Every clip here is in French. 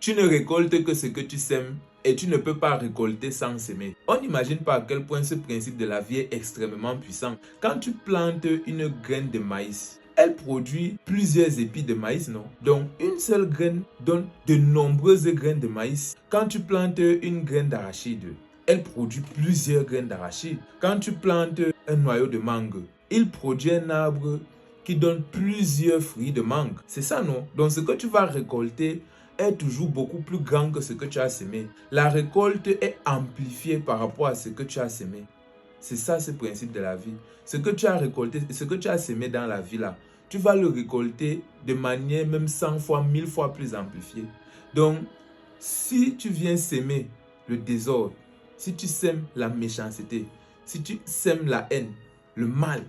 Tu ne récoltes que ce que tu sèmes et tu ne peux pas récolter sans s'aimer. On n'imagine pas à quel point ce principe de la vie est extrêmement puissant. Quand tu plantes une graine de maïs, elle produit plusieurs épis de maïs, non? Donc, une seule graine donne de nombreuses graines de maïs. Quand tu plantes une graine d'arachide, elle produit plusieurs graines d'arachide. Quand tu plantes un noyau de mangue, il produit un arbre qui donne plusieurs fruits de mangue. C'est ça, non? Donc, ce que tu vas récolter est toujours beaucoup plus grand que ce que tu as semé. La récolte est amplifiée par rapport à ce que tu as semé. C'est ça ce principe de la vie. Ce que tu as récolté, ce que tu as semé dans la vie là, tu vas le récolter de manière même 100 fois, 1000 fois plus amplifiée. Donc, si tu viens s'aimer le désordre, si tu sèmes la méchanceté, si tu sèmes la haine, le mal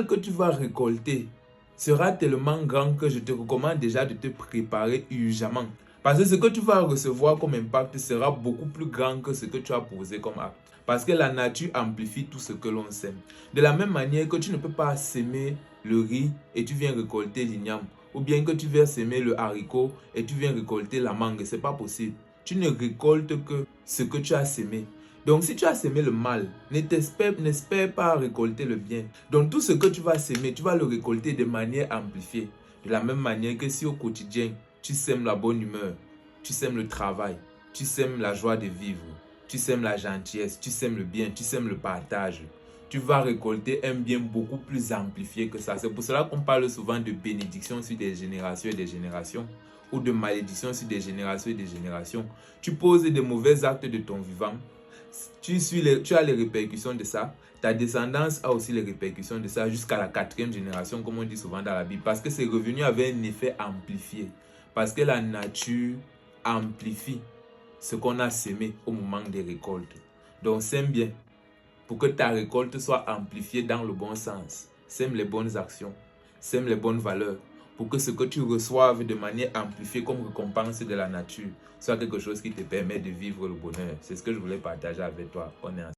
que tu vas récolter sera tellement grand que je te recommande déjà de te préparer urgemment. Parce que ce que tu vas recevoir comme impact sera beaucoup plus grand que ce que tu as posé comme acte. Parce que la nature amplifie tout ce que l'on sème. De la même manière que tu ne peux pas s'aimer le riz et tu viens récolter l'igname. Ou bien que tu viens s'aimer le haricot et tu viens récolter la mangue. Ce n'est pas possible. Tu ne récoltes que ce que tu as semé. Donc si tu as semé le mal, n'espère pas récolter le bien. Donc tout ce que tu vas s'aimer, tu vas le récolter de manière amplifiée. De la même manière que si au quotidien, tu sèmes la bonne humeur, tu sèmes le travail, tu sèmes la joie de vivre, tu sèmes la gentillesse, tu sèmes le bien, tu sèmes le partage, tu vas récolter un bien beaucoup plus amplifié que ça. C'est pour cela qu'on parle souvent de bénédiction sur des générations et des générations, ou de malédiction sur des générations et des générations. Tu poses des mauvais actes de ton vivant, tu as les répercussions de ça. Ta descendance a aussi les répercussions de ça jusqu'à la 4e génération, comme on dit souvent dans la Bible. Parce que c'est revenu avec un effet amplifié. Parce que la nature amplifie ce qu'on a semé au moment des récoltes. Donc sème bien pour que ta récolte soit amplifiée dans le bon sens. Sème les bonnes actions, sème les bonnes valeurs, pour que ce que tu reçoives de manière amplifiée comme récompense de la nature soit quelque chose qui te permet de vivre le bonheur. C'est ce que je voulais partager avec toi. On est ensemble.